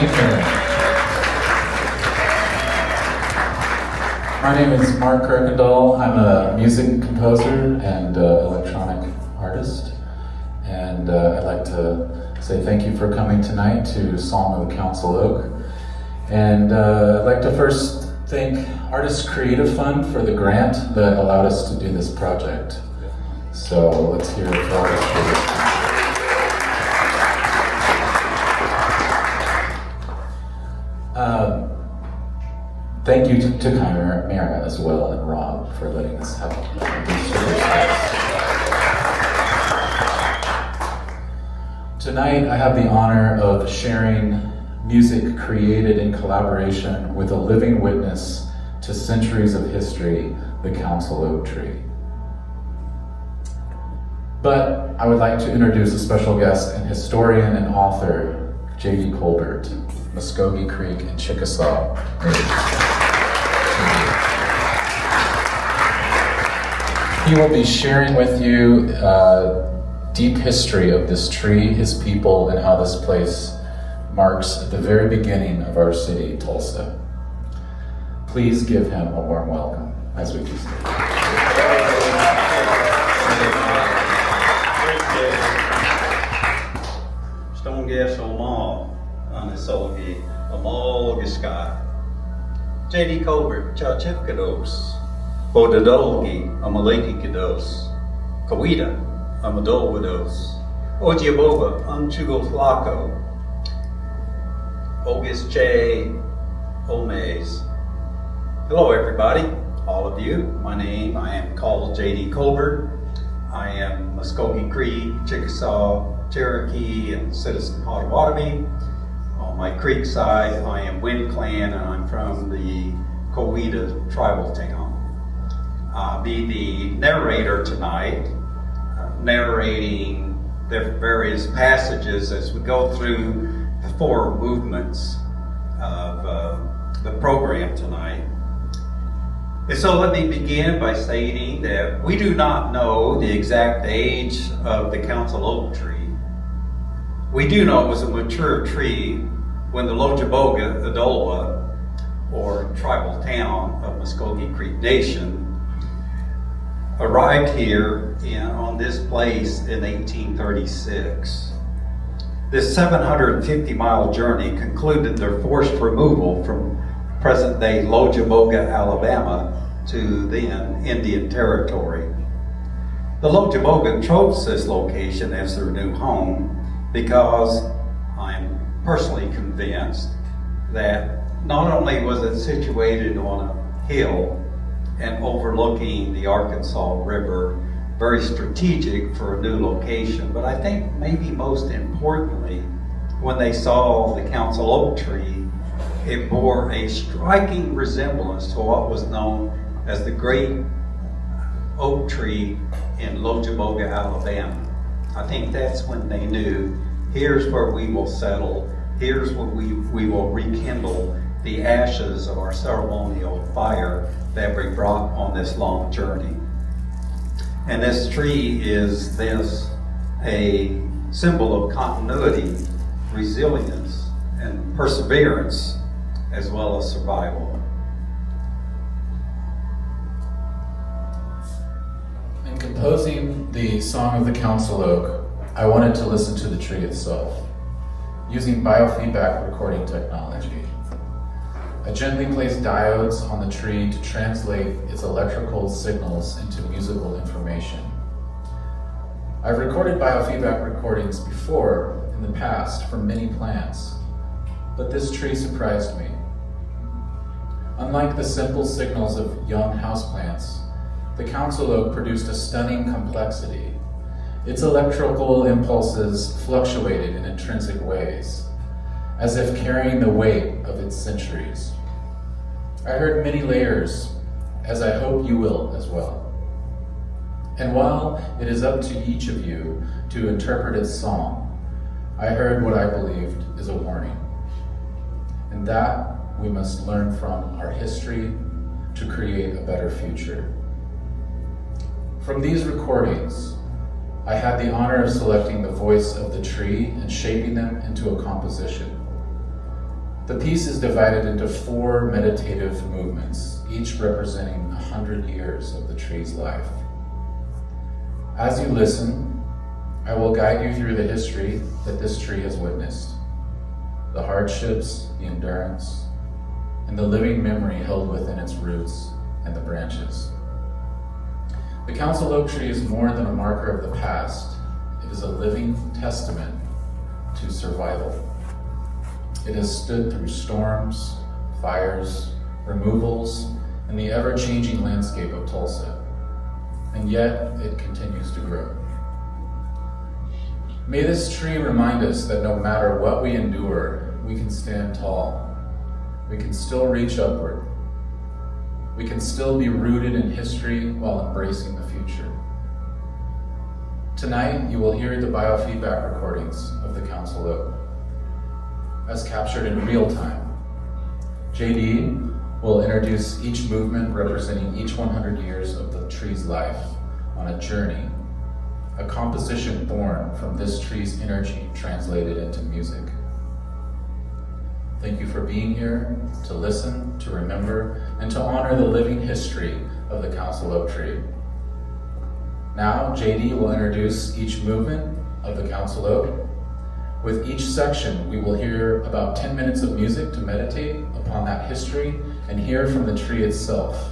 being here. My name is Mark Kirkendall. I'm a music composer and electronic artist. And I'd like to say thank you for coming tonight to Song of the Council Oak. And I'd like to first thank Artists Creative Fund for the grant that allowed us to do this project. So let's hear it for Artists Creative Fund. Thank you to Chimera as well and Rob for letting us have these services. Tonight I have the honor of sharing music created in collaboration with a living witness to centuries of history, the Council Oak Tree. But I would like to introduce a special guest and historian and author, J.D. Colbert, Muskogee Creek and Chickasaw Native. He will be sharing with you deep history of this tree, his people, and how this place marks the very beginning of our city, Tulsa. Please give him a warm welcome as we do so. Stongas Omal on the Solgi, Amal Giska. J.D. Colbert, Chachipkados, Bodadolgi, Amaleki Kados, Kawita, Amadolwados, Ojiabova, Amchugoflako, Ogus J. Omes. Hello, everybody, all of you. I am called J.D. Colbert. I am Muskogee Creek, Chickasaw, Cherokee, and citizen Potawatomi. On my creek side, I am Wind Clan, and I'm from the Coweta tribal town. I'll be the narrator tonight, narrating the various passages as we go through the four movements of the program tonight. And so let me begin by stating that we do not know the exact age of the Council Oak Tree. We do know it was a mature tree when the Lochaboga, Adolwa, or tribal town of Muskogee Creek Nation, arrived here on this place in 1836. This 750-mile journey concluded their forced removal from present-day Lochaboga, Alabama, to then Indian Territory. The Lochaboga chose this location as their new home because I'm personally convinced that not only was it situated on a hill and overlooking the Arkansas River, very strategic for a new location, but I think maybe most importantly, when they saw the Council Oak Tree, it bore a striking resemblance to what was known as the Great Oak Tree in Lochaboga, Alabama. I think that's when they knew, here's where we will settle, here's where we will rekindle the ashes of our ceremonial fire that we brought on this long journey. And this tree is a symbol of continuity, resilience, and perseverance, as well as survival. In composing the Song of the Council Oak, I wanted to listen to the tree itself, using biofeedback recording technology. I gently placed diodes on the tree to translate its electrical signals into musical information. I've recorded biofeedback recordings before in the past from many plants, but this tree surprised me. Unlike the simple signals of young houseplants, the Council Oak produced a stunning complexity. Its electrical impulses fluctuated in intrinsic ways, as if carrying the weight of its centuries. I heard many layers, as I hope you will as well. And while it is up to each of you to interpret its song, I heard what I believed is a warning, and that we must learn from our history to create a better future. From these recordings, I had the honor of selecting the voice of the tree and shaping them into a composition. The piece is divided into 4 meditative movements, each representing 100 years of the tree's life. As you listen, I will guide you through the history that this tree has witnessed, the hardships, the endurance, and the living memory held within its roots and the branches. The council oak tree is more than a marker of the past. It is a living testament to survival. It has stood through storms, fires, removals, and the ever-changing landscape of Tulsa. And yet, it continues to grow. May this tree remind us that no matter what we endure, we can stand tall. We can still reach upward. We can still be rooted in history while embracing the future. Tonight, you will hear the biofeedback recordings of the council oak, as captured in real time. JD will introduce each movement representing each 100 years of the tree's life on a journey, a composition born from this tree's energy translated into music. Thank you for being here to listen, to remember, and to honor the living history of the council oak tree. Now, JD will introduce each movement of the council oak. With each section, we will hear about 10 minutes of music to meditate upon that history and hear from the tree itself.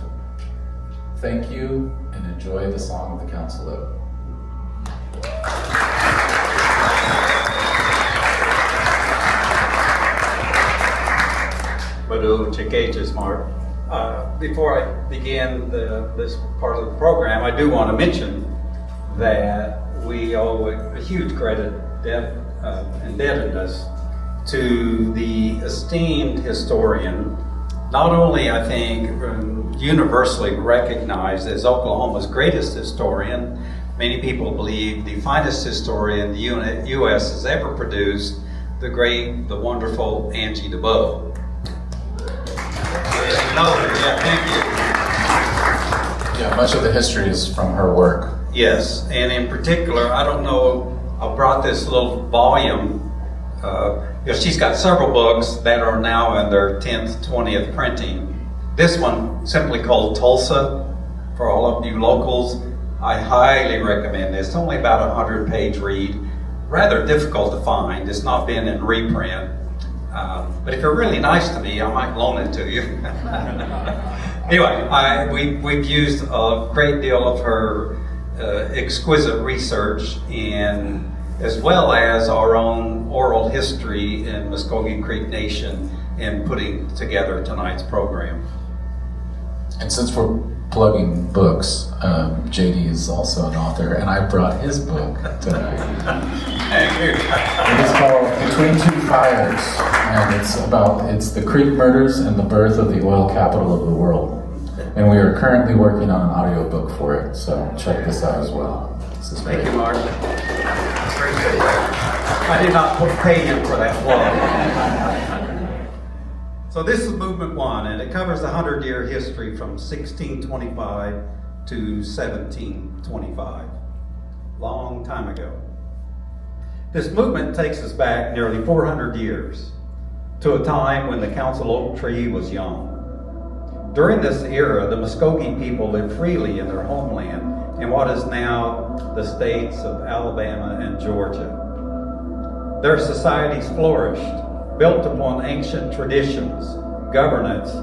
Thank you, and enjoy the song of the council oak. Badu Chikeches, Mark. Before I begin this part of the program, I do want to mention that we owe a huge indebtedness to the esteemed historian, not only, I think, universally recognized as Oklahoma's greatest historian. Many people believe the finest historian the U.S. has ever produced, the great, the wonderful Angie DeBow. Thank you. Yeah, much of the history is from her work. Yes, and in particular, I don't know, I brought this little volume. She's got several books that are now in their 10th, 20th printing. This one, simply called Tulsa, for all of you locals, I highly recommend this. It's only about a 100-page read. Rather difficult to find. It's not been in reprint. But if you're really nice to me, I might loan it to you. Anyway, we've used a great deal of her exquisite research, and as well as our own oral history in Muskogee Creek Nation in putting together tonight's program. And since we're plugging books, JD is also an author, and I brought his book tonight. Thank you. It is called Between Two Fires, and it's the Creek murders and the birth of the oil capital of the world. And we are currently working on an audiobook for it, so check this out as well. This is Thank great. you, Mark. Appreciate that. I did not pay him for that plug. So this is movement one, and it covers the 100-year history from 1625 to 1725. Long time ago. This movement takes us back nearly 400 years to a time when the council oak tree was young. During this era, the Muskogee people lived freely in their homeland in what is now the states of Alabama and Georgia. Their societies flourished, built upon ancient traditions, governance,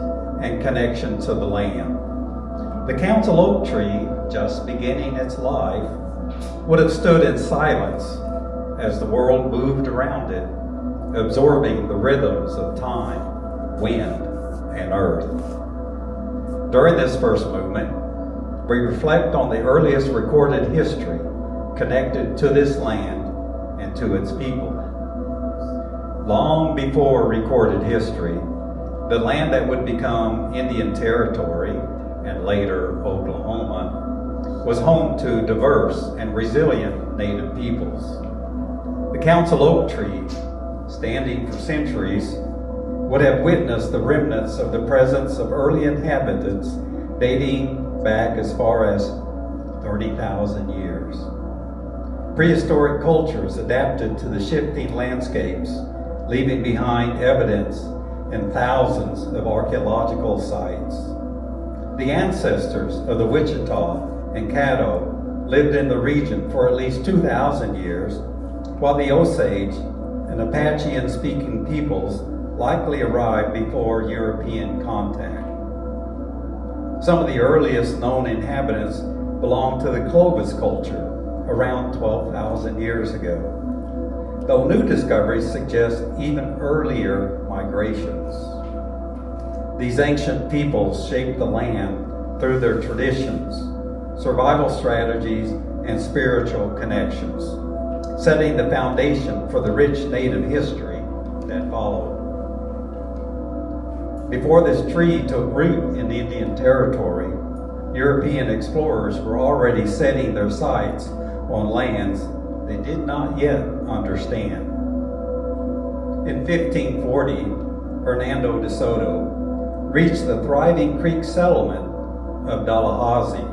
and connection to the land. The council oak tree, just beginning its life, would have stood in silence as the world moved around it, absorbing the rhythms of time, wind, and earth. During this first movement, we reflect on the earliest recorded history connected to this land and to its people. Long before recorded history, the land that would become Indian Territory and later Oklahoma was home to diverse and resilient native peoples. The council oak tree, standing for centuries, would have witnessed the remnants of the presence of early inhabitants dating back as far as 30,000 years. Prehistoric cultures adapted to the shifting landscapes, leaving behind evidence and thousands of archaeological sites. The ancestors of the Wichita and Caddo lived in the region for at least 2,000 years, while the Osage and Apachean-speaking peoples likely arrived before European contact. Some of the earliest known inhabitants belong to the Clovis culture around 12,000 years ago, though new discoveries suggest even earlier migrations. These ancient peoples shaped the land through their traditions, survival strategies, and spiritual connections, setting the foundation for the rich native history that followed. Before this tree took root in Indian territory, European explorers were already setting their sights on lands they did not yet understand. In 1540, Hernando de Soto reached the thriving Creek settlement of Dalhousie,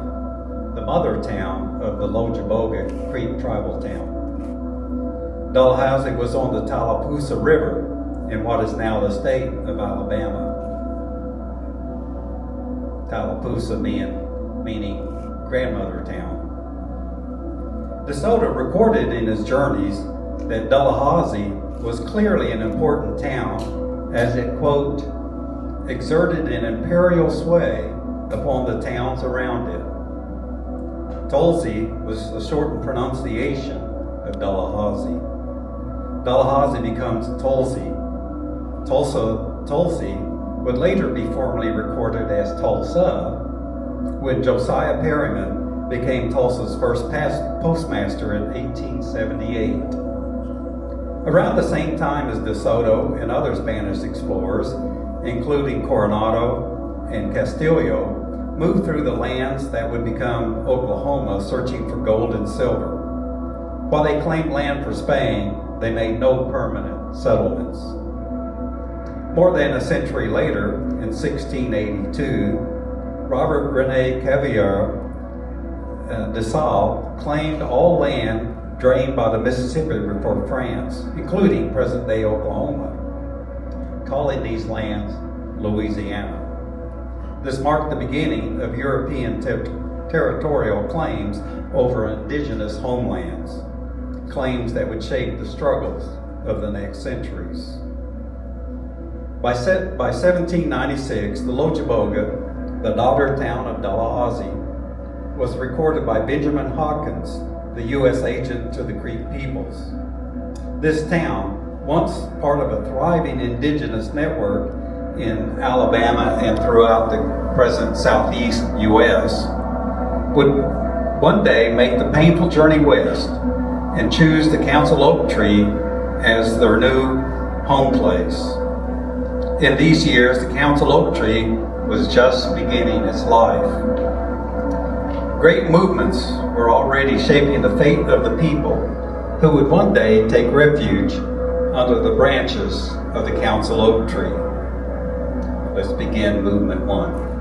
the mother town of the Lochaboga Creek tribal town. Dalhousie was on the Tallapoosa River in what is now the state of Alabama. Tallapoosa meaning grandmother town. De Soto recorded in his journeys that Dalhousie was clearly an important town as it, quote, exerted an imperial sway upon the towns around it. Tulsi was a shortened pronunciation of Dalhousie. Dalhousie becomes Tulsi. Tulsi would later be formally recorded as Tulsa when Josiah Perryman became Tulsa's first postmaster in 1878. Around the same time as De Soto and other Spanish explorers, including Coronado and Castillo, moved through the lands that would become Oklahoma, searching for gold and silver. While they claimed land for Spain, they made no permanent settlements. More than a century later, in 1682, Robert Rene Cavalier de Salle claimed all land drained by the Mississippi for France, including present-day Oklahoma, calling these lands Louisiana. This marked the beginning of European territorial claims over indigenous homelands, claims that would shape the struggles of the next centuries. By 1796, the Lochaboga, the daughter town of Dalhousie, was recorded by Benjamin Hawkins, the U.S. agent to the Creek peoples. This town, once part of a thriving indigenous network in Alabama and throughout the present southeast U.S., would one day make the painful journey west and choose the Council Oak Tree as their new home place. In these years, the Council Oak Tree was just beginning its life. Great movements were already shaping the fate of the people who would one day take refuge under the branches of the Council Oak Tree. Let's begin Movement 1.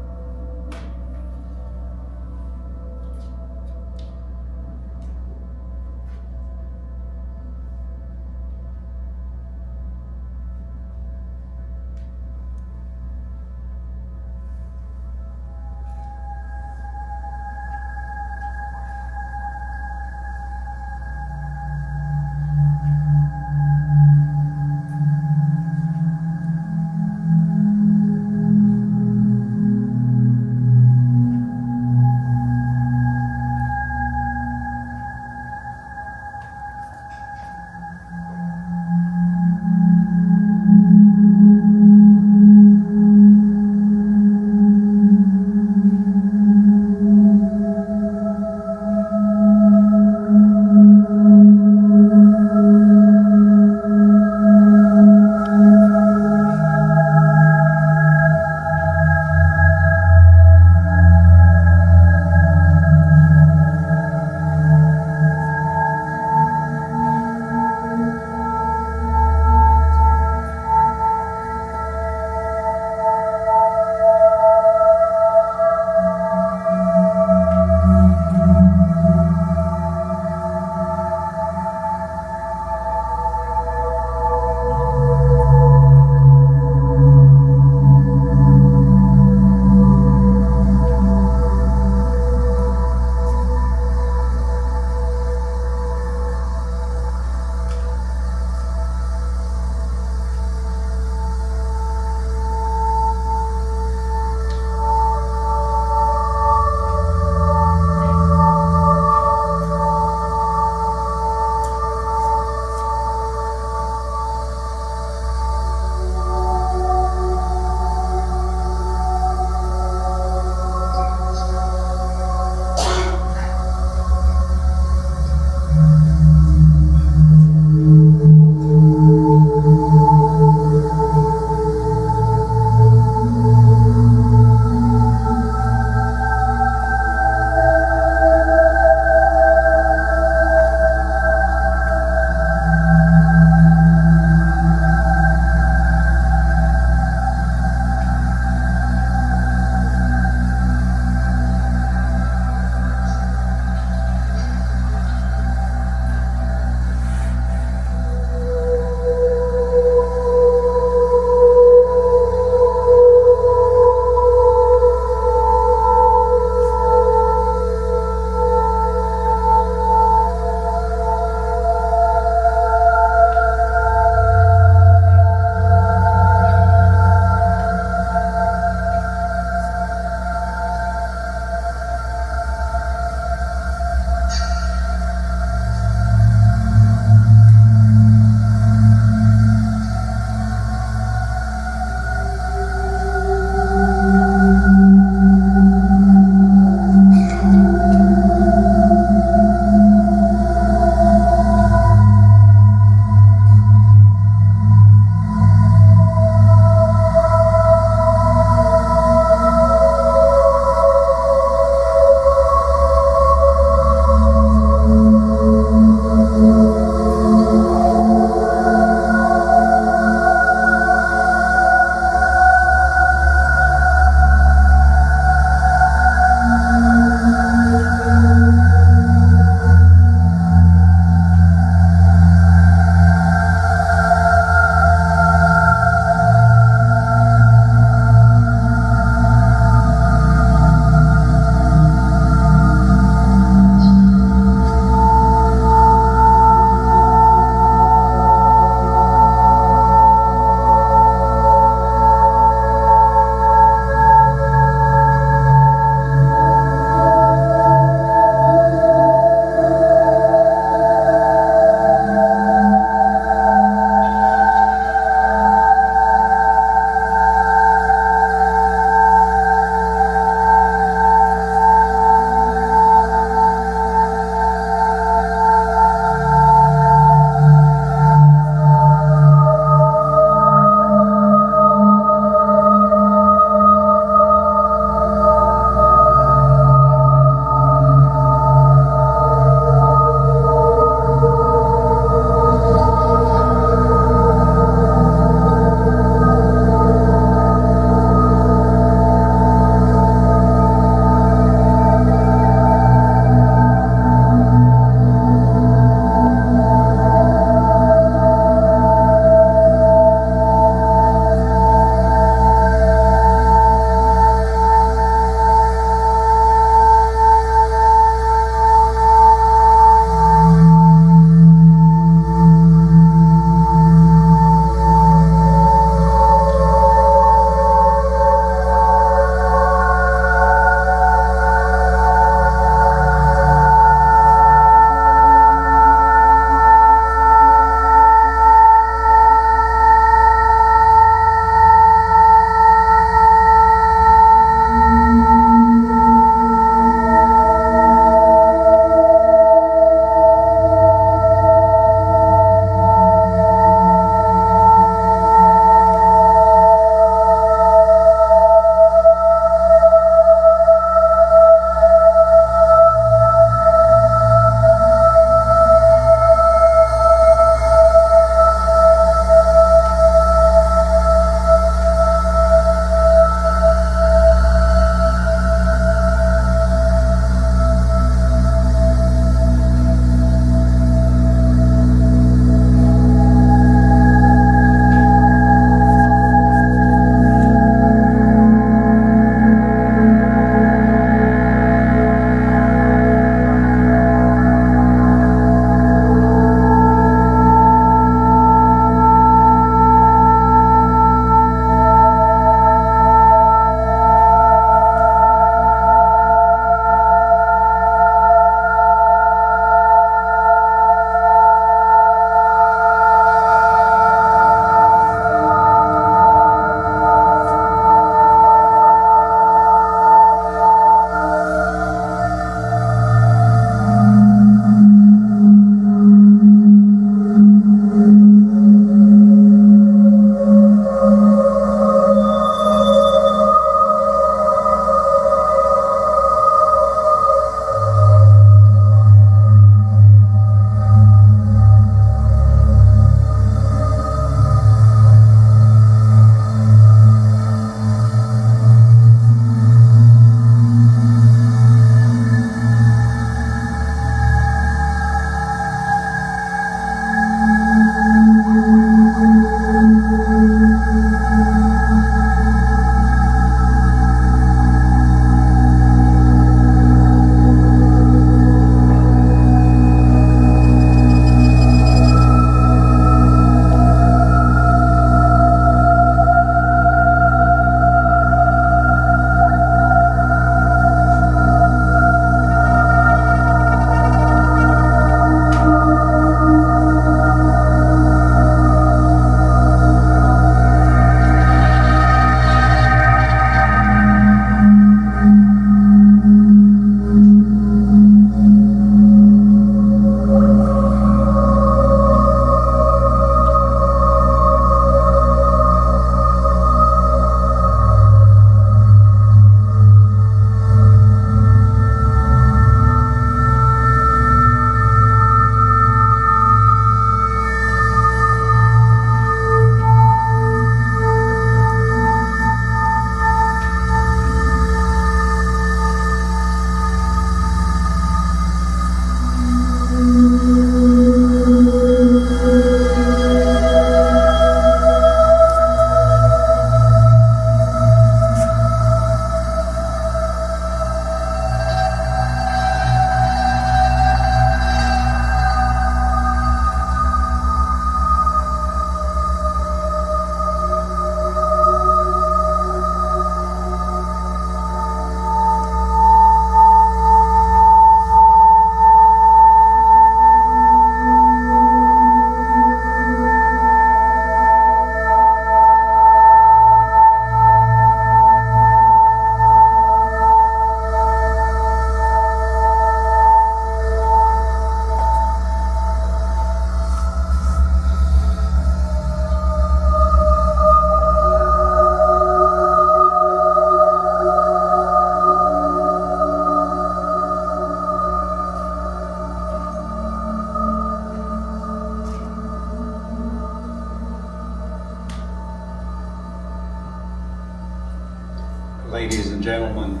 gentlemen,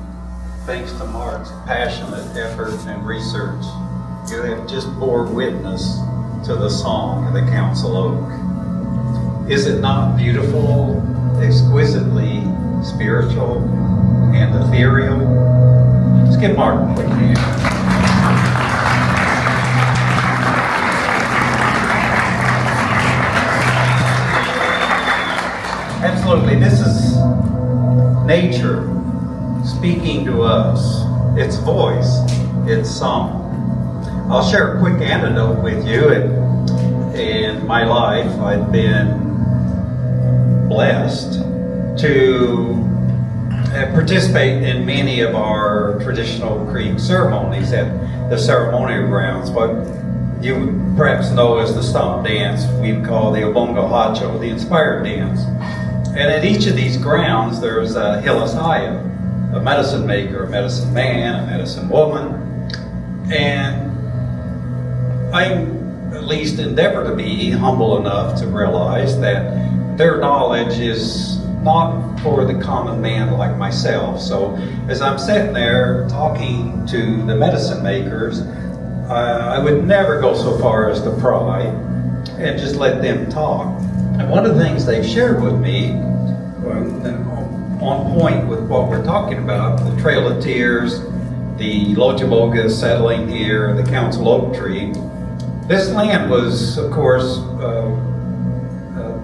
thanks to Mark's passionate effort and research, you have just bore witness to the song of the Council Oak. Is it not beautiful, exquisitely spiritual, and ethereal? Let's give Mark a quick hand. Absolutely, this is nature speaking to us, its voice, its song. I'll share a quick anecdote with you. In my life, I've been blessed to participate in many of our traditional Creek ceremonies at the ceremonial grounds, what you perhaps know as the stomp dance we call the Obongo Hacho, the inspired dance. And at each of these grounds, there's a Hilasaya, a medicine maker, a medicine man, a medicine woman. And I at least endeavor to be humble enough to realize that their knowledge is not for the common man like myself. So as I'm sitting there talking to the medicine makers, I would never go so far as to pry and just let them talk. And one of the things they've shared with me, on point with what we're talking about, the Trail of Tears, the Lochaboga settling here, the Council Oak Tree, this land was, of course,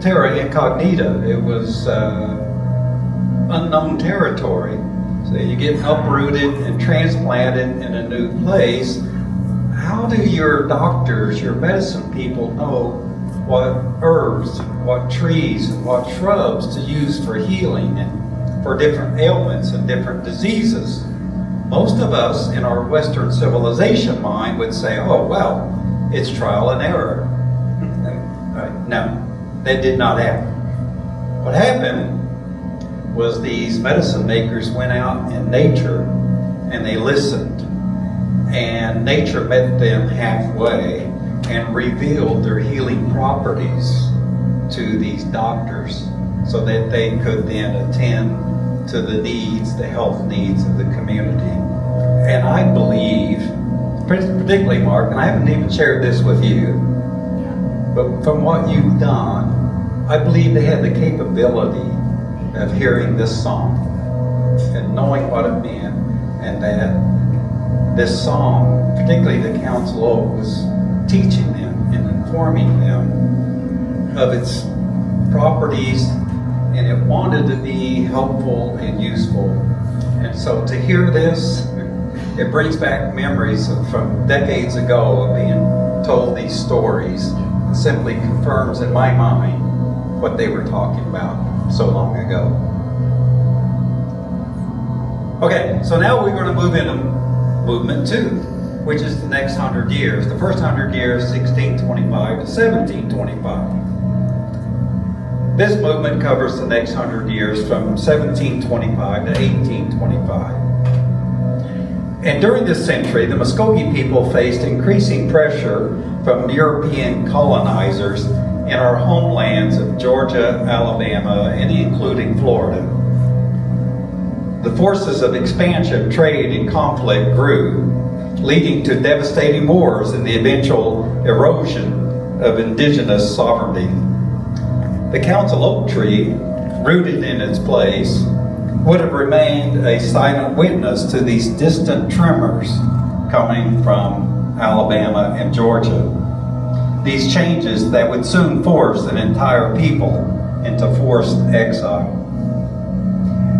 terra incognita. It was unknown territory. So you get uprooted and transplanted in a new place. How do your doctors, your medicine people know what herbs, what trees, and what shrubs to use for healing and for different ailments and different diseases? Most of us in our Western civilization mind would say, oh, well, it's trial and error. No, that did not happen. What happened was these medicine makers went out in nature and they listened. And nature met them halfway and revealed their healing properties to these doctors so that they could then attend to the needs, the health needs of the community. And I believe, particularly Mark, and I haven't even shared this with you, but from what you've done, I believe they had the capability of hearing this song and knowing what it meant, and that this song, particularly the Council Oak, was teaching them and informing them of its properties, and it wanted to be helpful and useful. And so to hear this, it brings back memories from decades ago of being told these stories. It simply confirms in my mind what they were talking about so long ago. Okay, so now we're going to move into movement 2, which is the next 100 years. The first 100 years, 1625 to 1725. This movement covers the next 100 years from 1725 to 1825. And during this century, the Muskogee people faced increasing pressure from European colonizers in our homelands of Georgia, Alabama, and including Florida. The forces of expansion, trade, and conflict grew, leading to devastating wars and the eventual erosion of indigenous sovereignty. The Council Oak Tree, rooted in its place, would have remained a silent witness to these distant tremors coming from Alabama and Georgia. These changes that would soon force an entire people into forced exile.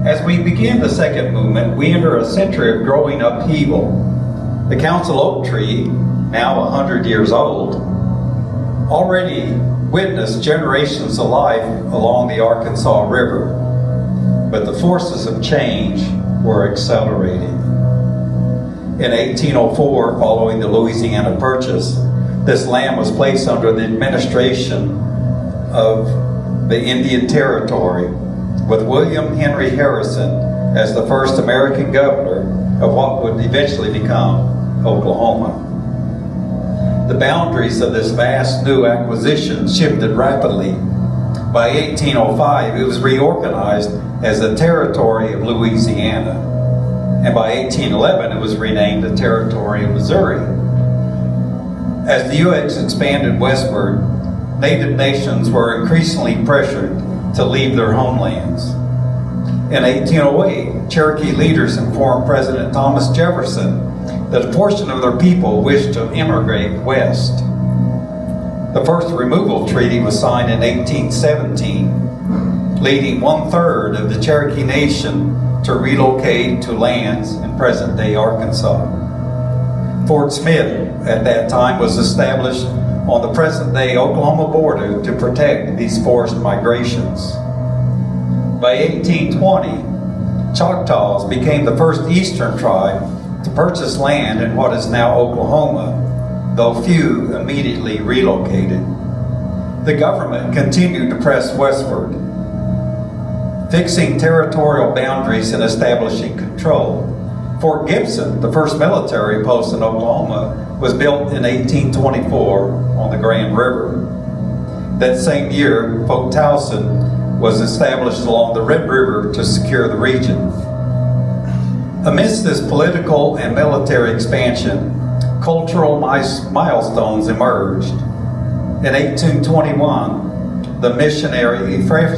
As we begin the second movement, we enter a century of growing upheaval. The Council Oak Tree, now 100 years old, already witnessed generations of life along the Arkansas River, but the forces of change were accelerating. In 1804, following the Louisiana Purchase, this land was placed under the administration of the Indian Territory, with William Henry Harrison as the first American governor of what would eventually become Oklahoma. The boundaries of this vast new acquisition shifted rapidly. By 1805, it was reorganized as the territory of Louisiana. and by 1811 it was renamed the Territory of Missouri. As the U.S. expanded westward, Native nations were increasingly pressured to leave their homelands. In 1808, Cherokee leaders informed President Thomas Jefferson that a portion of their people wished to immigrate west. The first removal treaty was signed in 1817, leading 1/3 of the Cherokee Nation to relocate to lands in present-day Arkansas. Fort Smith at that time was established on the present-day Oklahoma border to protect these forced migrations. By 1820, Choctaws became the first eastern tribe to purchase land in what is now Oklahoma, though few immediately relocated. The government continued to press westward, fixing territorial boundaries and establishing control. Fort Gibson, the first military post in Oklahoma, was built in 1824 on the Grand River. That same year, Fort Towson was established along the Red River to secure the region. Amidst this political and military expansion, cultural milestones emerged. In 1821, the missionary Ephraim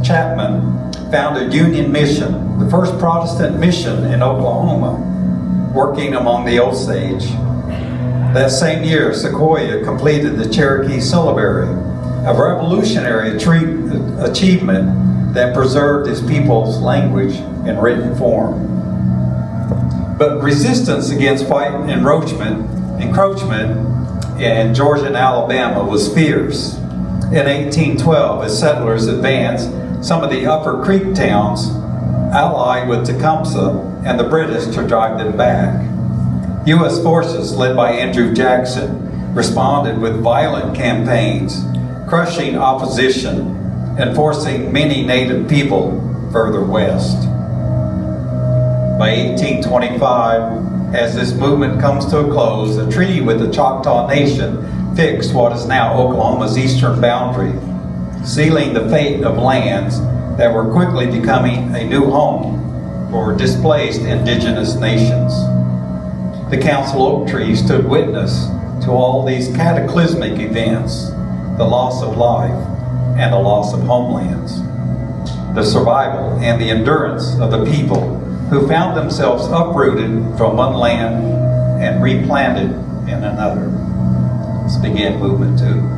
Chapman founded Union Mission, the first Protestant mission in Oklahoma, working among the Osage. That same year, Sequoyah completed the Cherokee Syllabary, a revolutionary achievement that preserved his people's language in written form. But resistance against white encroachment in Georgia and Alabama was fierce. In 1812, as settlers advanced, some of the Upper Creek towns allied with Tecumseh and the British to drive them back. U.S. forces led by Andrew Jackson responded with violent campaigns, crushing opposition and forcing many Native people further west. By 1825, as this movement comes to a close, a treaty with the Choctaw Nation fixed what is now Oklahoma's eastern boundary, sealing the fate of lands that were quickly becoming a new home for displaced indigenous nations. The Council Oak Tree stood witness to all these cataclysmic events, the loss of life and the loss of homelands, the survival and the endurance of the people who found themselves uprooted from one land and replanted in another. Let's begin movement 2.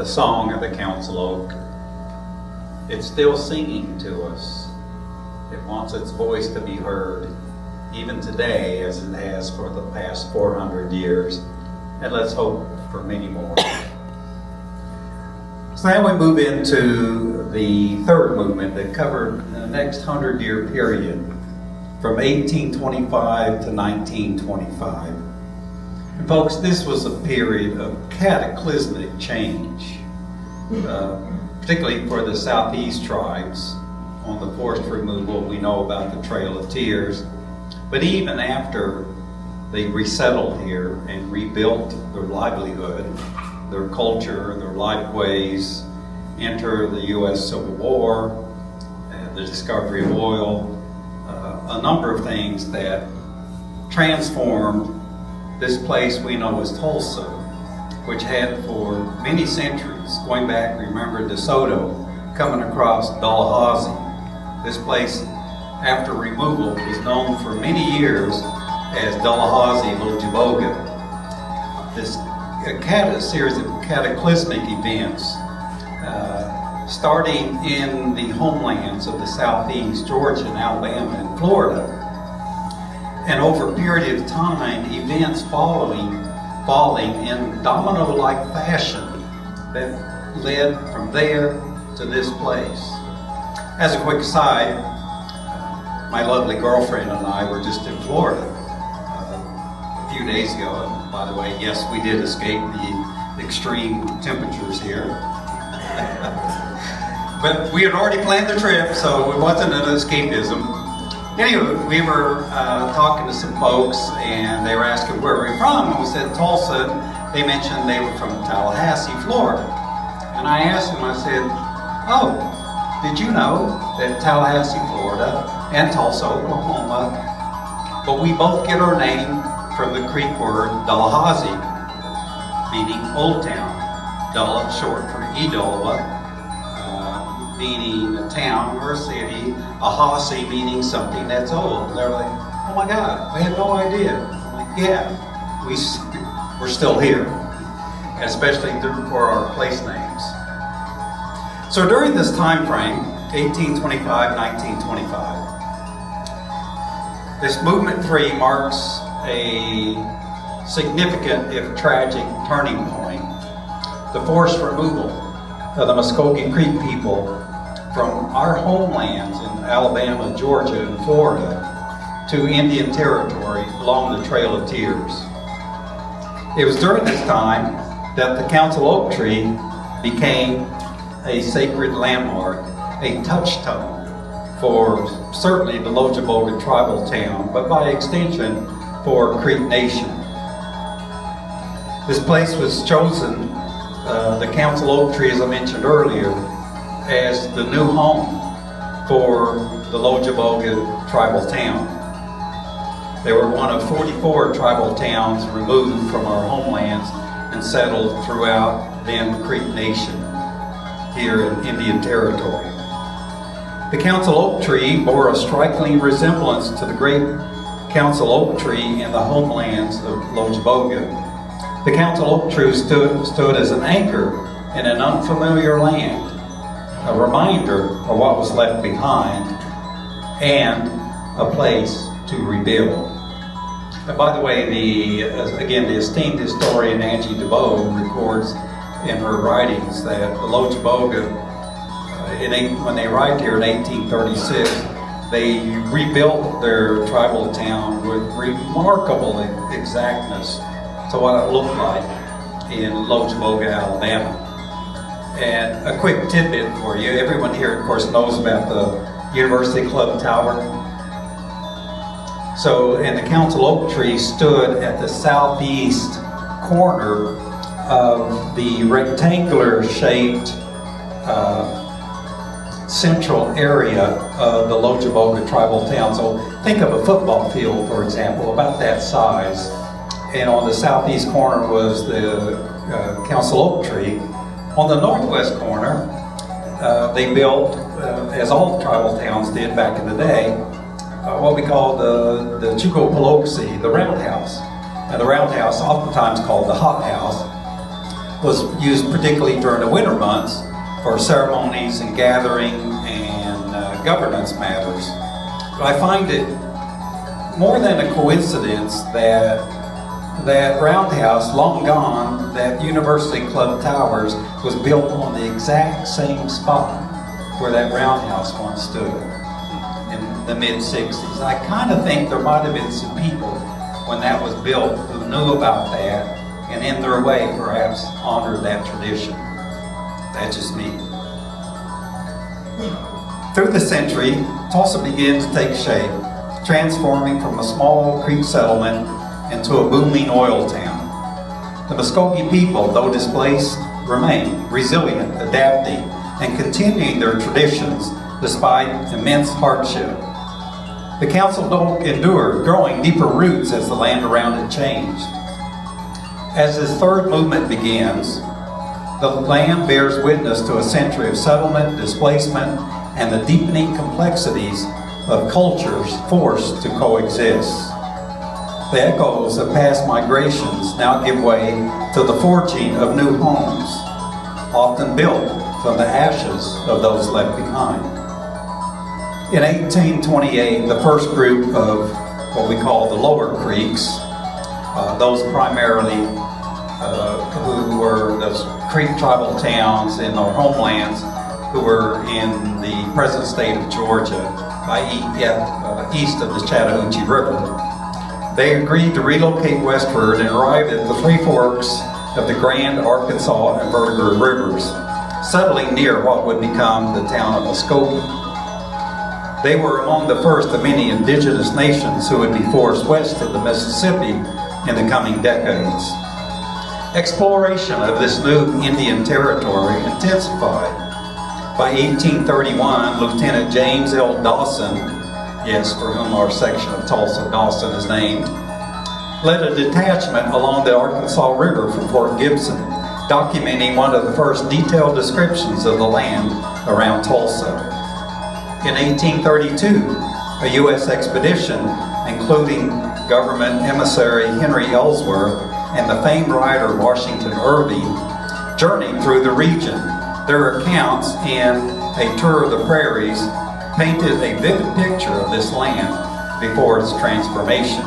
the song of the council oak. It's still singing to us. It wants its voice to be heard, even today, as it has for the past 400 years. And let's hope for many more. So now we move into the third movement that covered the next 100-year period from 1825 to 1925. And folks, this was a period of cataclysmic change, particularly for the Southeast tribes. On the forced removal, we know about the Trail of Tears. But even after they resettled here and rebuilt their livelihood, their culture, their lifeways, enter the U.S. Civil War, the discovery of oil, a number of things that transformed this place we know as Tulsa, which had for many centuries, going back, remember DeSoto, coming across Dalhousie. This place, after removal, was known for many years as Dalhousie Lochaboga. This a series of cataclysmic events, starting in the homelands of the Southeast, Georgia and Alabama and Florida. And over a period of time, events falling in domino-like fashion that led from there to this place. As a quick aside, my lovely girlfriend and I were just in Florida a few days ago. And by the way, yes, we did escape the extreme temperatures here. But we had already planned the trip, so it wasn't an escapism. Anyway, we were talking to some folks, and they were asking where we were from, and we said Tulsa. They mentioned they were from Tallahassee, Florida. And I asked them, I said, oh, did you know that Tallahassee, Florida, and Tulsa, Oklahoma, but we both get our name from the Creek word Dalhousie, meaning Old Town. Dullah, short for Edola, meaning a town or a city. A Hossie, meaning something that's old. And they're like, oh my God, we had no idea. I'm like, yeah, we're still here, especially for our place names. So during this time frame, 1825, 1925, this movement 3 marks a significant, if tragic, turning point. The forced removal of the Muskogee Creek people from our homelands in Alabama, Georgia, and Florida to Indian Territory along the Trail of Tears. It was during this time that the council oak tree became a sacred landmark, a touchstone for certainly the Lochaboga tribal town, but by extension for Creek Nation. This place was chosen, the council oak tree, as I mentioned earlier, as the new home for the Lochaboga tribal town. They were one of 44 tribal towns removed from our homelands and settled throughout then Creek Nation here in Indian Territory. The council oak tree bore a striking resemblance to the great council oak tree in the homelands of Lochaboga. The council oak tree stood as an anchor in an unfamiliar land, a reminder of what was left behind, and a place to rebuild. And by the way, the esteemed historian Angie DeBow records in her writings that the Lochaboga, when they arrived here in 1836, they rebuilt their tribal town with remarkable exactness to what it looked like in Lochaboga, Alabama. And a quick tidbit for you. Everyone here, of course, knows about the University Club Tower. So, and the council oak tree stood at the southeast corner of the rectangular-shaped central area of the Lochaboga tribal town. So think of a football field, for example, about that size. And on the southeast corner was the council oak tree. On the northwest corner, they built, as all tribal towns did back in the day, what we call the Chukopaloxi, the roundhouse. Now the roundhouse, oftentimes called the hot house, was used particularly during the winter months for ceremonies and gathering and governance matters. But I find it more than a coincidence that that roundhouse, long gone, that University Club Towers, was built on the exact same spot where that roundhouse once stood in the mid-60s. I kind of think there might have been some people when that was built who knew about that and in their way perhaps honored that tradition. That's just me. Through the century, Tulsa began to take shape, transforming from a small creek settlement into a booming oil town. The Muskogee people, though displaced, remain resilient, adapting, and continuing their traditions despite immense hardship. The Council Oak endured, growing deeper roots as the land around it changed. As this third movement begins, the land bears witness to a century of settlement, displacement, and the deepening complexities of cultures forced to coexist. The echoes of past migrations now give way to the forging of new homes, often built from the ashes of those left behind. In 1828, the first group of what we call the Lower Creeks, those primarily who were those Creek tribal towns in our homelands, who were in the present state of Georgia, i.e. East of the Chattahoochee River. They agreed to relocate westward and arrived at the Three Forks of the Grand, Arkansas, and Verdigris Rivers, settling near what would become the town of Muskogee. They were among the first of many indigenous nations who would be forced west of the Mississippi in the coming decades. Exploration of this new Indian territory intensified. By 1831, Lieutenant James L. Dawson, yes, for whom our section of Tulsa, Dawson, is named, led a detachment along the Arkansas River from Fort Gibson, documenting one of the first detailed descriptions of the land around Tulsa. In 1832, a U.S. expedition, including government emissary Henry Ellsworth and the famed writer Washington Irving, journeyed through the region. Their accounts in A Tour of the Prairies painted a vivid picture of this land before its transformation.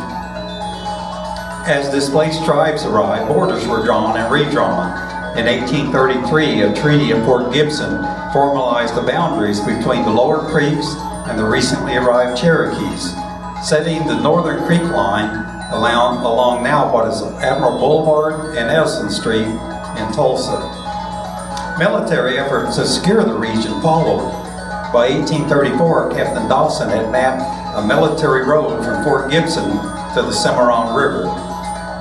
As displaced tribes arrived, borders were drawn and redrawn. In 1833, a treaty of Fort Gibson formalized the boundaries between the Lower Creeks and the recently arrived Cherokees, setting the Northern Creek line along now what is Admiral Boulevard and Edison Street in Tulsa. Military efforts to secure the region followed. By 1834, Captain Dawson had mapped a military road from Fort Gibson to the Cimarron River,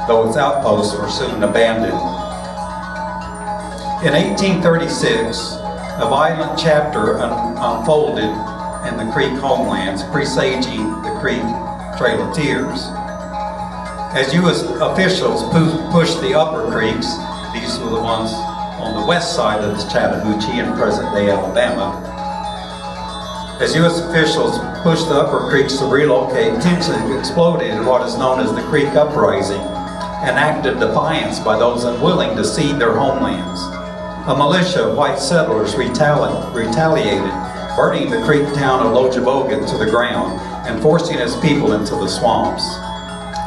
though its outposts were soon abandoned. In 1836, a violent chapter unfolded in the Creek homelands, presaging the Creek Trail of Tears. As U.S. officials pushed the upper creeks, these were the ones on the west side of the Chattahoochee in present-day Alabama. As U.S. officials pushed the upper creeks to relocate, tensions exploded in what is known as the Creek Uprising, an act of defiance by those unwilling to cede their homelands. A militia of white settlers retaliated, burning the Creek town of Lojaboga to the ground and forcing its people into the swamps.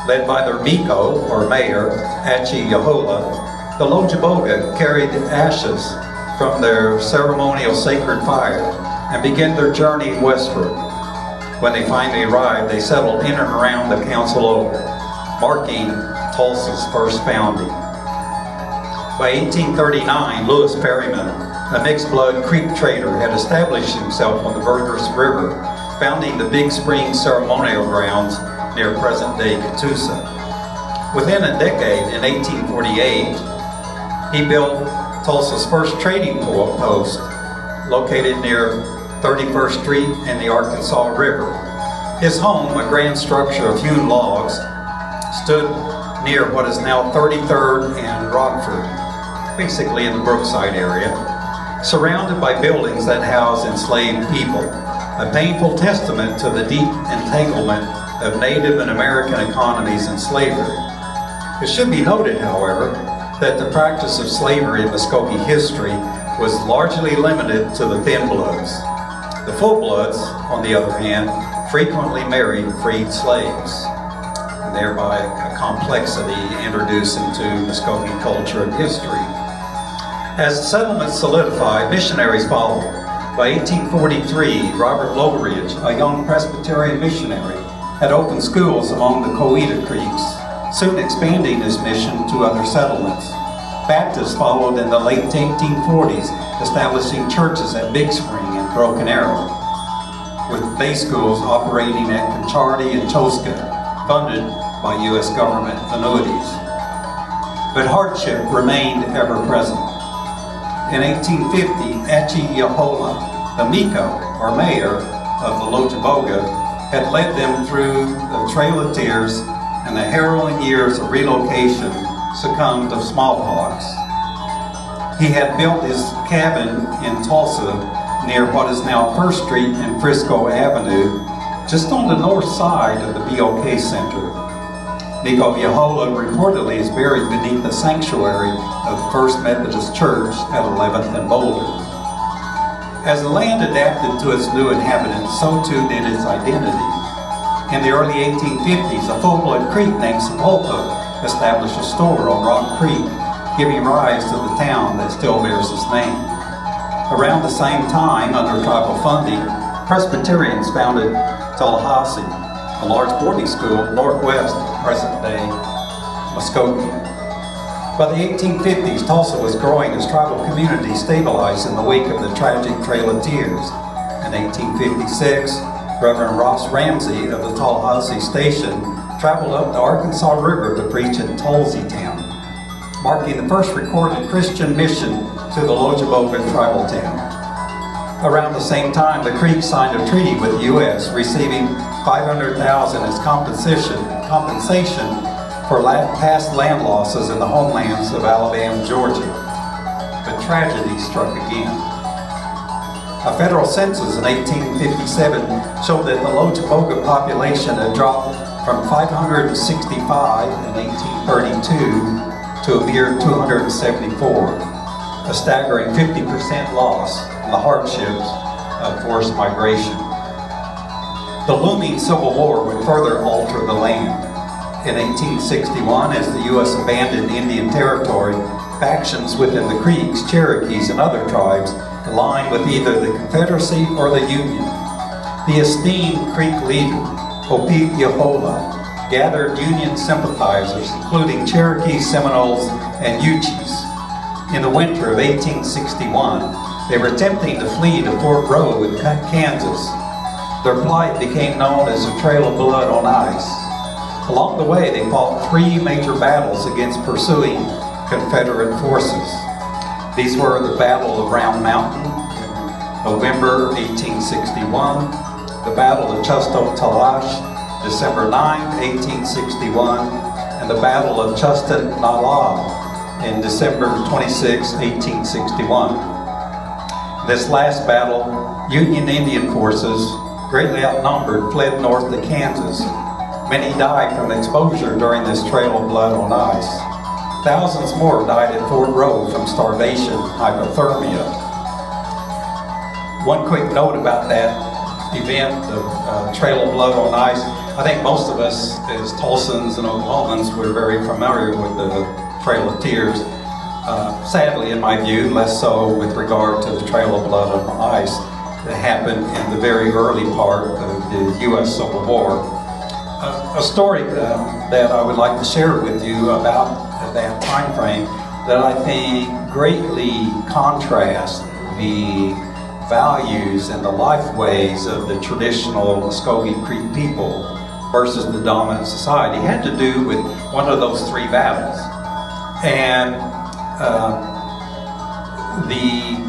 Led by their Miko, or mayor, Achi Yahola, the Lojaboga carried the ashes from their ceremonial sacred fire and began their journey westward. When they finally arrived, they settled in and around the Council Oak, marking Tulsa's first founding. By 1839, Lewis Perryman, a mixed-blood Creek trader, had established himself on the Verdigris River, founding the Big Spring ceremonial grounds near present-day Catoosa. Within a decade, in 1848, he built Tulsa's first trading post, located near 31st Street and the Arkansas River. His home, a grand structure of hewn logs, stood near what is now 33rd and Rockford, basically in the Brookside area, surrounded by buildings that house enslaved people, a painful testament to the deep entanglement of Native and American economies in slavery. It should be noted, however, that the practice of slavery in Muskogee history was largely limited to the thin bloods. The full bloods, on the other hand, frequently married freed slaves, and thereby a complexity introduced into Muskogee culture and history. As the settlement solidified, missionaries followed. By 1843, Robert Loveridge, a young Presbyterian missionary, had opened schools along the Coweta Creeks, soon expanding his mission to other settlements. Baptists followed in the late 1840s, establishing churches at Big Spring and Broken Arrow, with day schools operating at Conchardy and Choska, funded by U.S. government annuities. But hardship remained ever present. In 1850, Achi Yahola, the Miko, or mayor of the Lochaboga, had led them through the Trail of Tears, and the harrowing years of relocation succumbed to smallpox. He had built his cabin in Tulsa near what is now First Street and Frisco Avenue, just on the north side of the BOK Center. Miko Yahola reportedly is buried beneath the sanctuary of the First Methodist Church at 11th and Boulder. As the land adapted to its new inhabitants, so too did its identity. In the early 1850s, a full-blood Creek named Sepulpa established a store on Rock Creek, giving rise to the town that still bears its name. Around the same time, under tribal funding, Presbyterians founded Tallahassee, a large boarding school northwest of present-day Muskogee. By the 1850s, Tulsa was growing as tribal communities stabilized in the wake of the tragic Trail of Tears. In 1856, Reverend Ross Ramsey of the Tallahassee Station traveled up the Arkansas River to preach in Tulseytown, marking the first recorded Christian mission to the Lochaboga tribal town. Around the same time, the Creek signed a treaty with the U.S., receiving $500,000 as compensation for past land losses in the homelands of Alabama and Georgia. But tragedy struck again. A federal census in 1857 showed that the Lochaboga population had dropped from 565 in 1832 to a mere 274, a staggering 50% loss in the hardships of forced migration. The looming Civil War would further alter the land. In 1861, as the U.S. abandoned Indian territory, factions within the Creeks, Cherokees, and other tribes aligned with either the Confederacy or the Union. The esteemed Creek leader, Opie Yahola, gathered Union sympathizers, including Cherokees, Seminoles, and Uchis. In the winter of 1861, they were attempting to flee to Fort Row in Kansas. Their plight became known as the Trail of Blood on Ice. Along the way, they fought 3 major battles against pursuing Confederate forces. These were the Battle of Round Mountain in November 1861, the Battle of Chustok-Talash, December 9, 1861, and the Battle of Chustin-Nalab in December 26, 1861. This last battle, Union Indian forces, greatly outnumbered, fled north to Kansas. Many died from exposure during this Trail of Blood on Ice. Thousands more died at Fort Row from starvation, hypothermia. One quick note about that event, the Trail of Blood on Ice. I think most of us as Tulsans and Oklahomans were very familiar with the Trail of Tears. Sadly, in my view, less so with regard to the Trail of Blood on Ice that happened in the very early part of the U.S. Civil War. A story that I would like to share with you about that time frame that I think greatly contrasts the values and the life ways of the traditional Muskogee Creek people versus the dominant society had to do with one of those 3 battles. And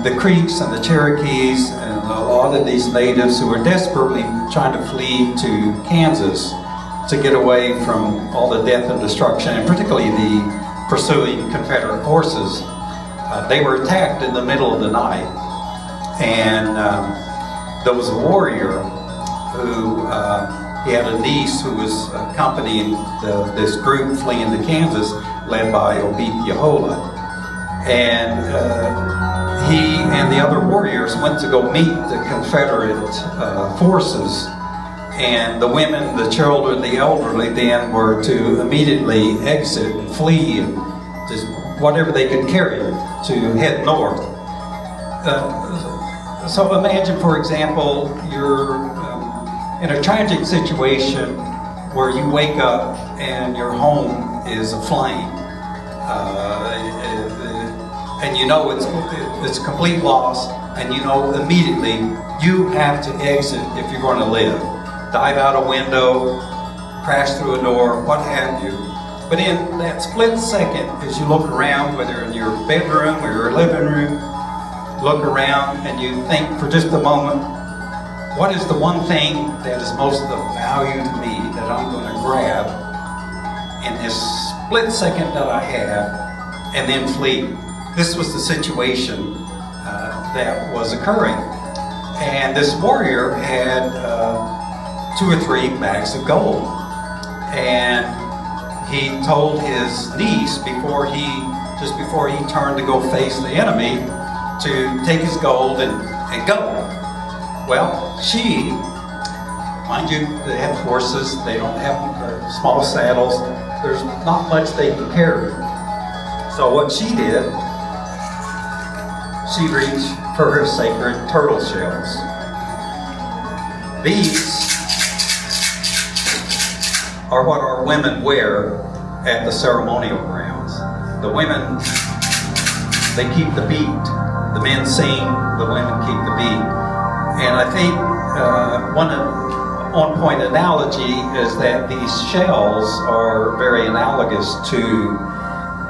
the Creeks and the Cherokees and a lot of these natives who were desperately trying to flee to Kansas to get away from all the death and destruction, and particularly the pursuing Confederate forces, they were attacked in the middle of the night. And there was a warrior who, he had a niece who was accompanying this group fleeing to Kansas, led by Obed Yehola. And he and the other warriors went to go meet the Confederate forces. And the women, the children, the elderly then were to immediately exit and flee and just whatever they could carry to head north. So imagine, for example, you're in a tragic situation where you wake up and your home is aflame. And you know it's complete loss, and you know immediately you have to exit if you're going to live. Dive out a window, crash through a door, what have you. But in that split second, as you look around, whether in your bedroom or your living room, look around and you think for just a moment, what is the one thing that is most of value to me that I'm going to grab in this split second that I have and then flee? This was the situation that was occurring. And this warrior had 2 or 3 bags of gold. And he told his niece just before he turned to go face the enemy, to take his gold and go. Well, she, mind you, they have horses, they don't have small saddles, there's not much they can carry. So what she did, she reached for her sacred turtle shells. These are what our women wear at the ceremonial grounds. The women, they keep the beat. The men sing, the women keep the beat. And I think one on-point analogy is that these shells are very analogous to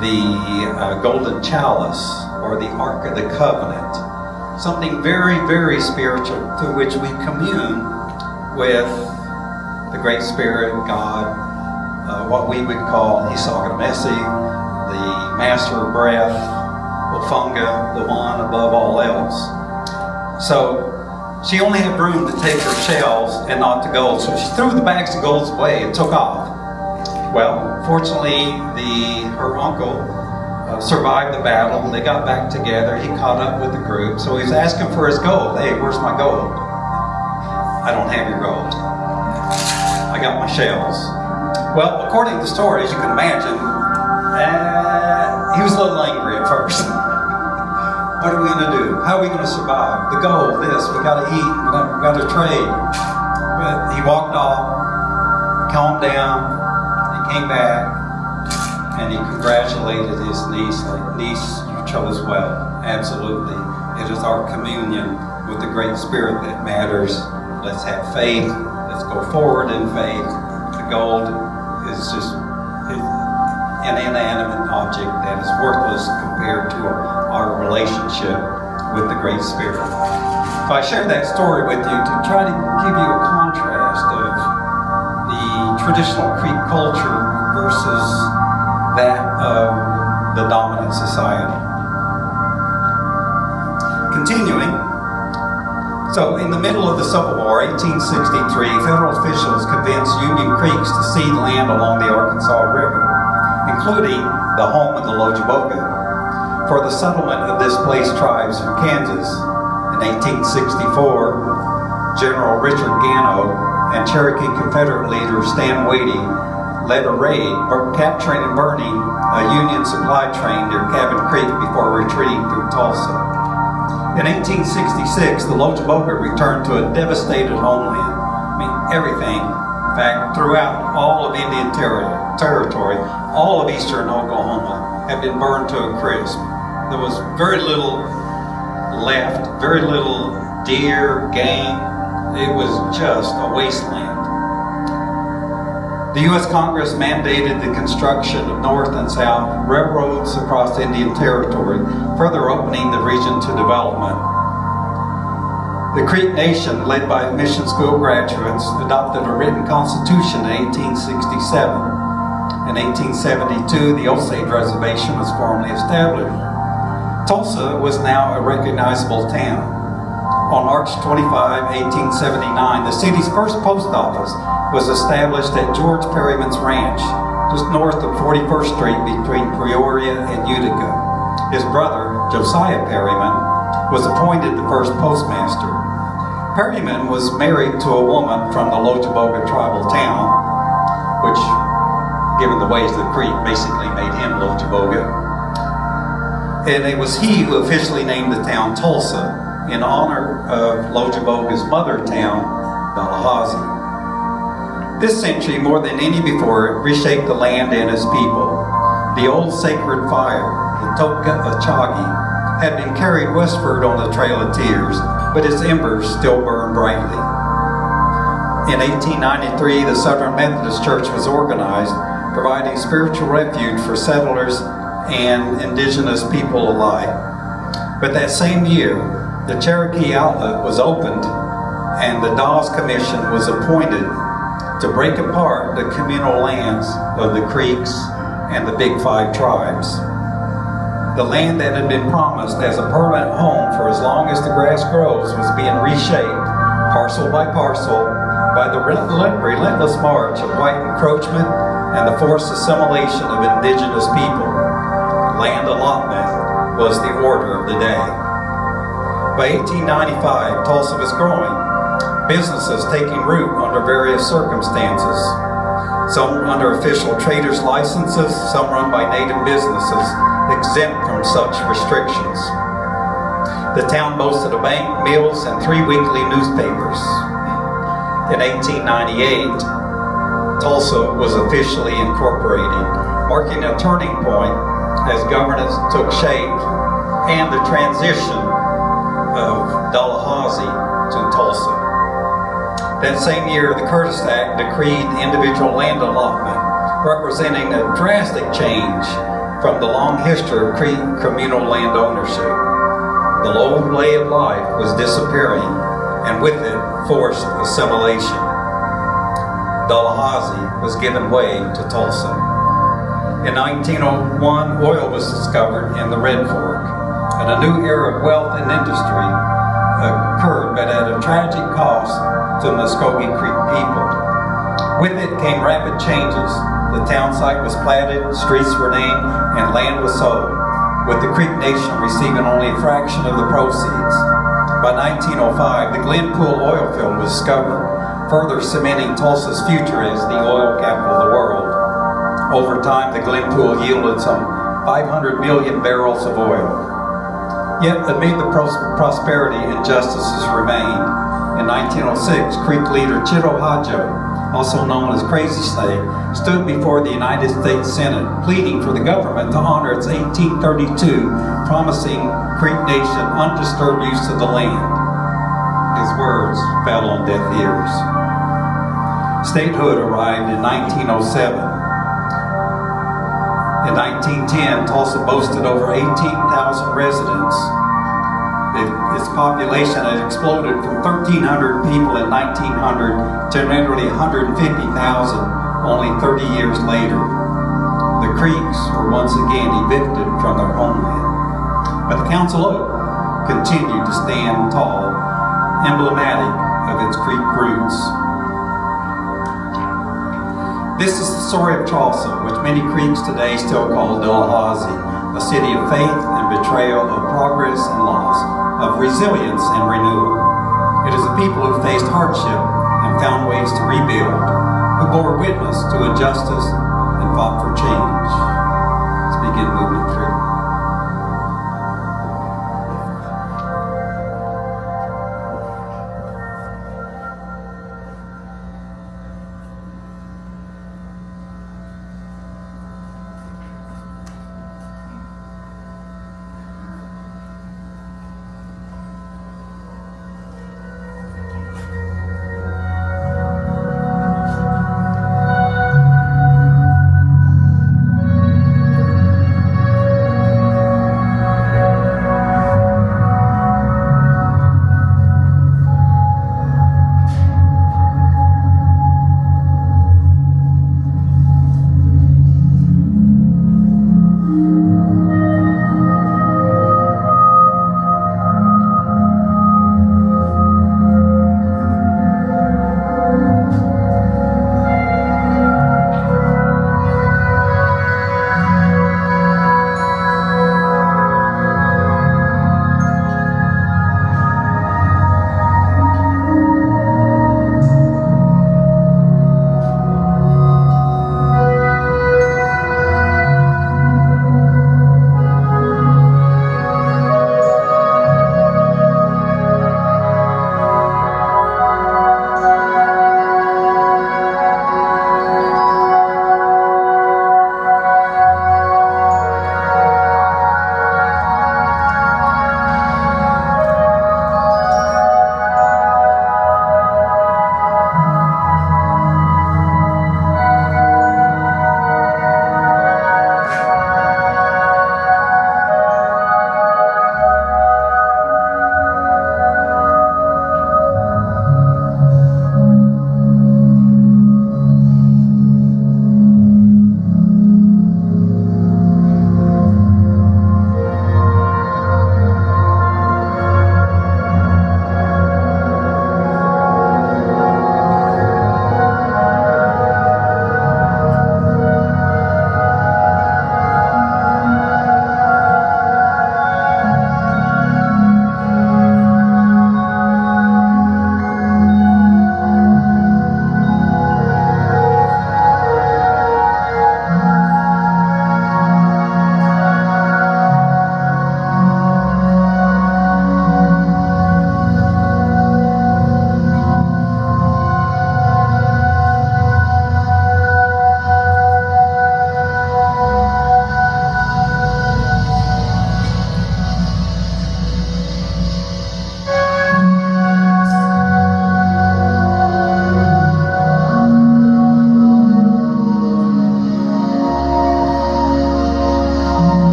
the golden chalice or the Ark of the Covenant. Something very, very spiritual through which we commune with the Great Spirit, God, what we would call Hisaga Messi, the Master of Breath, Ofunga, the one above all else. So she only had room to take her shells and not the gold, so she threw the bags of gold away and took off. Well, fortunately, her uncle survived the battle. They got back together. He caught up with the group, so he's asking for his gold. Hey, where's my gold? I don't have your gold. I got my shells. Well, according to the stories, you can imagine, he was a little angry at first. What are we going to do? How are we going to survive? The gold, this, we got to eat, we got to trade. But he walked off, calmed down, he came back, and he congratulated his niece, like, niece, you chose well. Absolutely. It is our communion with the Great Spirit that matters. Let's have faith. Let's go forward in faith. The gold is just an inanimate object that is worthless compared to our relationship with the Great Spirit. So I share that story with you to try to give you a contrast of the traditional Creek culture versus that of the dominant society. Continuing, so in the middle of the Civil War, 1863, federal officials convinced Union Creeks to cede land along the Arkansas River, including the home of the Lochaboga, for the settlement of displaced tribes from Kansas. In 1864, General Richard Gano and Cherokee Confederate leader Stan Wadey led a raid, capturing and burning a Union supply train near Cabin Creek before retreating through Tulsa. In 1866, the Lochaboga returned to a devastated homeland. I mean, everything. In fact, throughout all of Indian territory, all of eastern Oklahoma had been burned to a crisp. There was very little left, very little deer, game. It was just a wasteland. The U.S. Congress mandated the construction of north and south railroads across Indian Territory, further opening the region to development. The Creek Nation, led by mission school graduates, adopted a written constitution in 1867. In 1872, the Osage Reservation was formally established. Tulsa was now a recognizable town. On March 25, 1879, the city's first post office was established at George Perryman's ranch just north of 41st Street between Peoria and Utica. His brother, Josiah Perryman, was appointed the first postmaster. Perryman was married to a woman from the Lochaboga tribal town, which, given the ways of the creek, basically made him Lochaboga. And it was he who officially named the town Tulsa in honor of Lochaboga's mother town, Tallahassee. This century, more than any before, reshaped the land and its people. The old sacred fire, the Tokachagi, had been carried westward on the Trail of Tears, but its embers still burned brightly. In 1893, the Southern Methodist Church was organized, providing spiritual refuge for settlers and indigenous people alike. But that same year, the Cherokee Outlet was opened and the Dawes Commission was appointed to break apart the communal lands of the Creeks and the Big Five tribes. The land that had been promised as a permanent home for as long as the grass grows was being reshaped, parcel by parcel, by the relentless march of white encroachment and the forced assimilation of indigenous people. Land allotment was the order of the day. By 1895, Tulsa was growing, businesses taking root under various circumstances, some under official traders' licenses, some run by native businesses exempt from such restrictions. The town boasted a bank, mills, and 3 weekly newspapers. In 1898, Tulsa was officially incorporated, marking a turning point as governance took shape and the transition of Tallahassee to Tulsa. That same year, the Curtis Act decreed individual land allotment, representing a drastic change from the long history of Creek communal land ownership. The old way of life was disappearing, and with it, forced assimilation. Tallahassee was given way to Tulsa. In 1901, oil was discovered in the Red Fork, and a new era of wealth and industry occurred, but at a tragic cost to the Muskogee Creek people. With it came rapid changes. The town site was platted, streets were named, and land was sold, with the Creek Nation receiving only a fraction of the proceeds. By 1905, the Glenpool oil field was discovered, further cementing Tulsa's future as the oil capital of the world. Over time, the Glenpool yielded some 500 million barrels of oil. Yet, amid the prosperity, injustices remained. In 1906, Creek leader Chito Hadjo, also known as Crazy Snake, stood before the United States Senate pleading for the government to honor its 1832 promising Creek Nation undisturbed use of the land. His words fell on deaf ears. Statehood arrived in 1907. In 1910, Tulsa boasted over 18,000 residents. Its population had exploded from 1,300 people in 1900 to nearly 150,000 only 30 years later. The Creeks were once again evicted from their homeland. But the Council Oak continued to stand tall, emblematic of its Creek roots. This is the story of Tulsa, which many Creeks today still call Tallahassee, a city of faith and betrayal, of progress and loss, of resilience and renewal. It is a people who faced hardship and found ways to rebuild, who bore witness to injustice and fought for change. Let's begin moving through.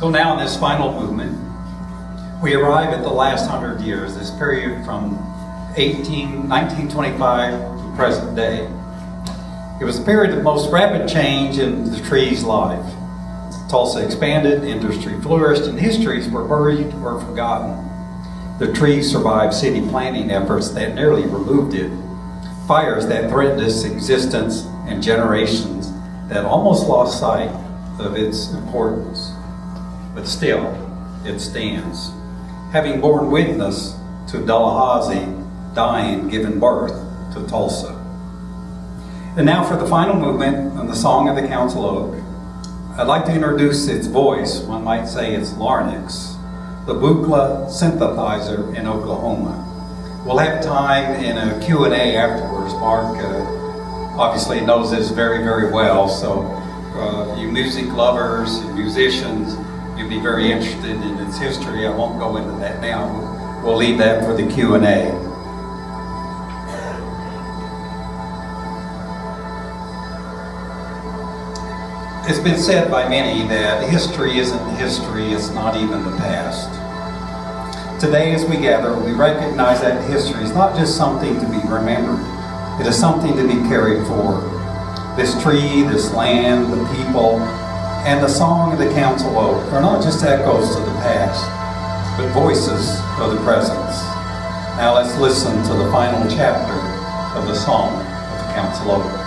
So now in this final movement, we arrive at the last 100 years, this period from 1925 to present day. It was a period of most rapid change in the tree's life. Tulsa expanded, industry flourished, and histories were buried or forgotten. The tree survived city planning efforts that nearly removed it, fires that threatened its existence, and generations that almost lost sight of its importance. But still, it stands, having borne witness to Tallahassee dying, giving birth to Tulsa. And now for the final movement on the Song of the Council Oak, I'd like to introduce its voice, one might say its larynx, the Buchla synthesizer in Oklahoma. We'll have time in a Q&A afterwards. Mark obviously knows this very, very well, so you music lovers and musicians, you'll be very interested in its history. I won't go into that now. We'll leave that for the Q&A. It's been said by many that history isn't history, it's not even the past. Today as we gather, we recognize that history is not just something to be remembered, it is something to be carried forward. This tree, this land, the people, and the song of the Council Oak are not just echoes to the past, but voices of the present. Now let's listen to the final chapter of the song of the Council Oak.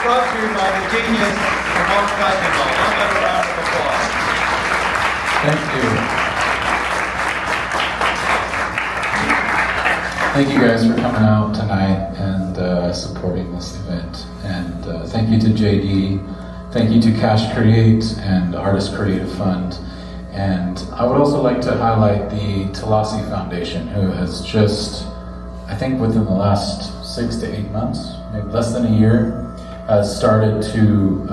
brought to you by the genius of Mark Kuikendahl. Another round of applause. Thank you. Thank you guys for coming out tonight and supporting this event. And thank you to JD. Thank you to Cash Create and Artist Creative Fund. And I would also like to highlight the Talasi Foundation, who has just, I think within the last 6 to 8 months, maybe less than a year, has started to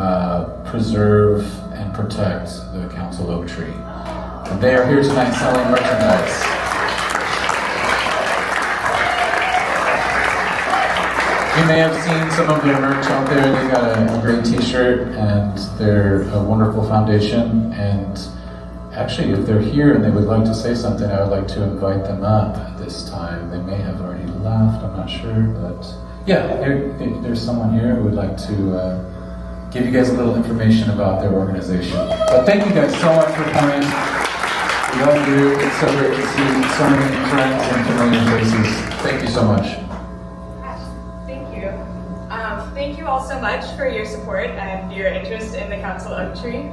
preserve and protect the Council Oak Tree. And they are here tonight selling merchandise. You may have seen some of their merch out there. They got a great t-shirt and they're a wonderful foundation. And actually, if they're here and they would like to say something, I would like to invite them up at this time. They may have already left, I'm not sure, but yeah, there's someone here who would like to give you guys a little information about their organization. But thank you guys so much for coming. We love you. It's so great to see so many friends and familiar faces. Thank you so much. Thank you all so much for your support and your interest in the Council Oak Tree.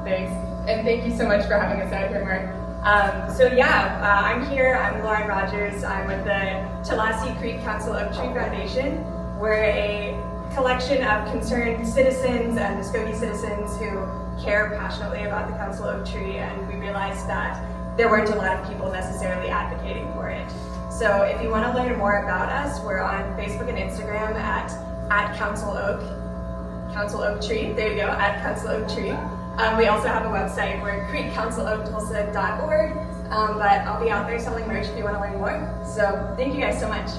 Thanks. And thank you so much for having us out here, Mark. I'm here. I'm Lauren Rogers. I'm with the Talasi Creek Council Oak Tree Foundation. We're a collection of concerned citizens and Muskogee citizens who care passionately about the Council Oak Tree, and we realized that there weren't a lot of people necessarily advocating for it. So if you want to learn more about us, we're on Facebook and Instagram at Council Oak Tree. There you go, at Council Oak Tree. We also have a website. We're creekcounciloaktulsa.org. But I'll be out there selling merch if you want to learn more. So thank you guys so much.